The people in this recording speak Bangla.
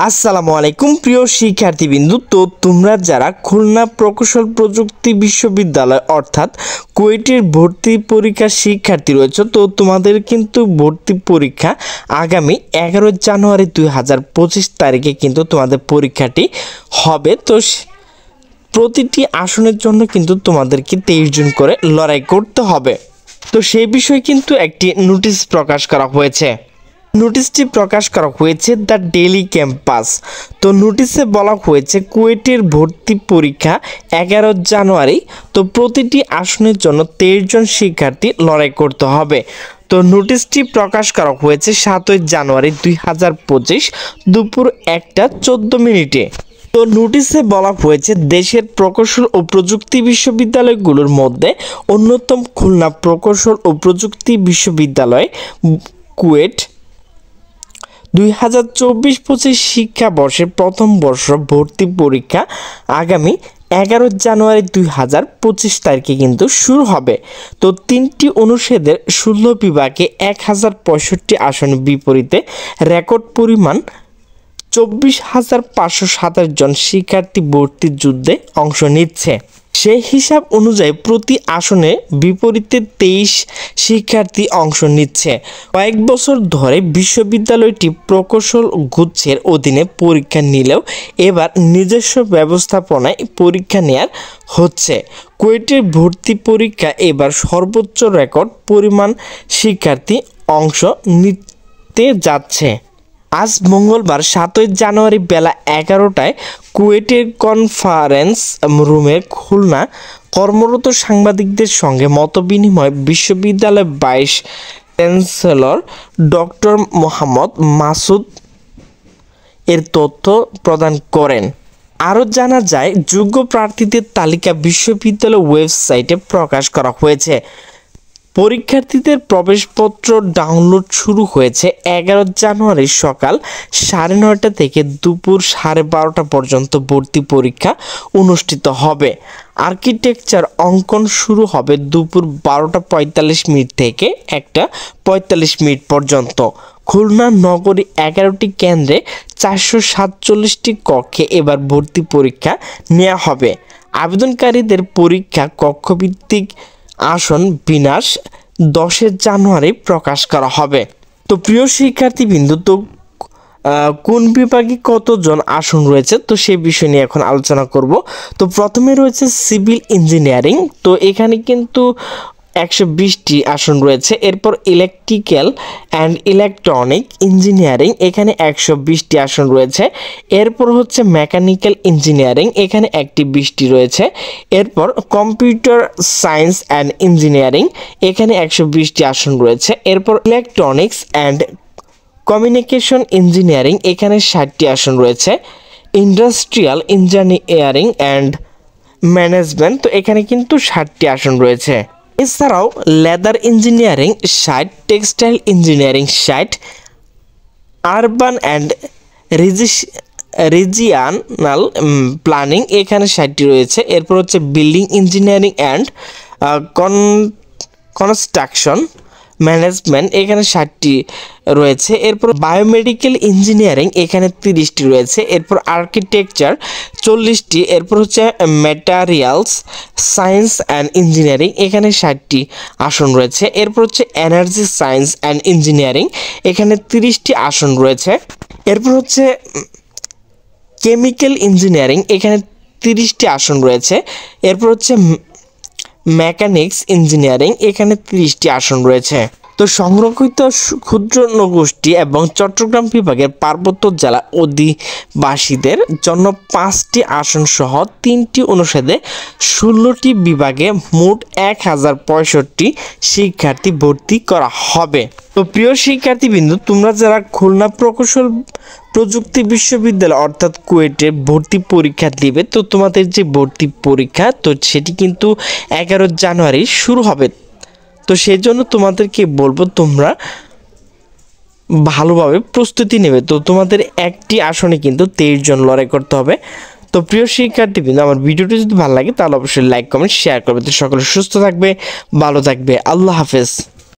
আসসালামু আলাইকুম প্রিয় শিক্ষার্থীবৃন্দ। তো তোমরা যারা খুলনা প্রকৌশল প্রযুক্তি বিশ্ববিদ্যালয় অর্থাৎ কুয়েটের ভর্তি পরীক্ষা শিক্ষার্থী রয়েছে, তো তোমাদের কিন্তু ভর্তি পরীক্ষা আগামী 11 জানুয়ারি 2025 তারিখে কিন্তু তোমাদের পরীক্ষাটি হবে। তো প্রতিটি আসনের জন্য কিন্তু তোমাদেরকে 23 জন করে লড়াই করতে হবে। তো সেই বিষয়ে কিন্তু একটি নোটিশ প্রকাশ করা হয়েছে। নোটিশটি প্রকাশ করা হয়েছে দ্য ডেইলি ক্যাম্পাস। তো নোটিশে বলা হয়েছে কুয়েটের ভর্তি পরীক্ষা 11 জানুয়ারি। তো প্রতিটি আসনের জন্য 23 জন শিক্ষার্থী লড়াই করতে হবে। তো নোটিশটি প্রকাশ করা হয়েছে 7 জানুয়ারি 2025 দুপুর 1:14। তো নোটিশে বলা হয়েছে দেশের প্রকৌশল ও প্রযুক্তি বিশ্ববিদ্যালয়গুলোর মধ্যে অন্যতম খুলনা প্রকৌশল ও প্রযুক্তি বিশ্ববিদ্যালয় কুয়েট 2024-25 শিক্ষাবর্ষের প্রথম বর্ষ ভর্তি পরীক্ষা আগামী 11 জানুয়ারি 2025 তারিখে কিন্তু শুরু হবে। তো 3টি অনুষদের 16 বিভাগে 1065 আসনের বিপরীতে রেকর্ড পরিমাণ 24,527 জন শিক্ষার্থী ভর্তির যুদ্ধে অংশ নিচ্ছে। সেই হিসাব অনুযায়ী প্রতি আসনে বিপরীতে 23 শিক্ষার্থী অংশ নিচ্ছে। কয়েক বছর ধরে বিশ্ববিদ্যালয়টি প্রকৌশল গুচ্ছের অধীনে পরীক্ষা নিলেও এবার নিজস্ব ব্যবস্থাপনায় পরীক্ষা নেওয়ার হচ্ছে। কুয়েটের ভর্তি পরীক্ষা এবার সর্বোচ্চ রেকর্ড পরিমাণ শিক্ষার্থী অংশ নিতে যাচ্ছে। আজ মঙ্গলবার 7 জানুয়ারি বেলা 11টায় কুয়েটের কনফারেন্স রুমে খুলনা কর্মরত সাংবাদিকদের সঙ্গে মতবিনিময় বিশ্ববিদ্যালয়ের vice chancellor doctor Mohammad Masud এর তথ্য প্রদান করেন। আরও জানা যায়, যোগ্য প্রার্থীদের তালিকা বিশ্ববিদ্যালয় ওয়েবসাইটে প্রকাশ করা হয়েছে। পরীক্ষার্থীদের প্রবেশপত্র ডাউনলোড শুরু হয়েছে 11 জানুয়ারি সকাল 9:30 থেকে দুপুর 12:30 পর্যন্ত ভর্তি পরীক্ষা অনুষ্ঠিত হবে। আর্কিটেকচার অঙ্কন শুরু হবে দুপুর 12:45 থেকে 1:45 পর্যন্ত। খুলনা নগরী 11টি কেন্দ্রে 447টি কক্ষে এবার ভর্তি পরীক্ষা নেওয়া হবে। আবেদনকারীদের পরীক্ষা কক্ষভিত্তিক আসন বিন্যাস 10 জানুয়ারি প্রকাশ করা হবে। তো প্রিয় শিক্ষার্থীবৃন্দ, তো কোন বিভাগে কতজন আসন রয়েছে তো সেই বিষয় নিয়ে এখন আলোচনা করব। তো প্রথমে রয়েছে সিভিল ইঞ্জিনিয়ারিং। তো এখানে কিন্তু 120টি আসন রয়েছে। এরপর ইলেকট্রিক্যাল অ্যান্ড ইলেকট্রনিক ইঞ্জিনিয়ারিং, এখানে 120টি আসন রয়েছে। এরপর হচ্ছে মেকানিক্যাল ইঞ্জিনিয়ারিং, এখানে 20টি রয়েছে। এরপর কম্পিউটার সায়েন্স অ্যান্ড ইঞ্জিনিয়ারিং, এখানে 120টি আসন রয়েছে। এরপর ইলেকট্রনিক্স অ্যান্ড কমিউনিকেশন ইঞ্জিনিয়ারিং, এখানে 60টি আসন রয়েছে। ইন্ডাস্ট্রিয়াল ইঞ্জিনিয়ারিং অ্যান্ড ম্যানেজমেন্ট, তো এখানে কিন্তু 60টি আসন রয়েছে। এছাড়াও leather engineering 60, textile engineering 60, urban and regional planning, এখানে 60টি রয়েছে। এরপর হচ্ছে building engineering and construction management, এখানে 60টি রয়েছে। এরপর বায়োমেডিক্যাল ইঞ্জিনিয়ারিং, এখানে 30টি রয়েছে। এরপর আর্কিটেকচার 40টি। এরপর হচ্ছে ম্যাটেরিয়ালস সায়েন্স অ্যান্ড ইঞ্জিনিয়ারিং, এখানে 60টি আসন রয়েছে। এরপর হচ্ছে এনার্জি সায়েন্স অ্যান্ড ইঞ্জিনিয়ারিং, এখানে 30টি আসন রয়েছে। এরপর হচ্ছে কেমিক্যাল ইঞ্জিনিয়ারিং, এখানে 30টি আসন রয়েছে। এরপর হচ্ছে মেকানিক্স ইঞ্জিনিয়ারিং, এখানে 30টি আসন রয়েছে। তো সংরক্ষিত ক্ষুদ্র নগোষ্ঠী এবং চট্টগ্রাম বিভাগের পার্বত্য জেলা অধিবাসীদের জন্য 5টি আসন সহ 3টি অনুষদে 16টি বিভাগে মোট 1065 শিক্ষার্থী ভর্তি করা হবে। তো প্রিয় শিক্ষার্থীবৃন্দ, তোমরা যারা খুলনা প্রকৌশল প্রযুক্তি বিশ্ববিদ্যালয় অর্থাৎ কুয়েটের ভর্তি পরীক্ষা দিবে, তো তোমাদের যে ভর্তি পরীক্ষা তো সেটি কিন্তু 11 জানুয়ারি শুরু হবে। তো সেই জন্য তোমাদেরকে বলবো তোমরা ভালোভাবে প্রস্তুতি নেবে। তো তোমাদের একটি আসনে কিন্তু 23 জন লড়াই করতে হবে। তো প্রিয় শিক্ষার্থীবৃন্দ, আমার ভিডিওটি যদি ভালো লাগে তাহলে অবশ্যই লাইক কমেন্ট শেয়ার করবে। তো সকলে সুস্থ থাকবে, ভালো থাকবে। আল্লাহ হাফেজ।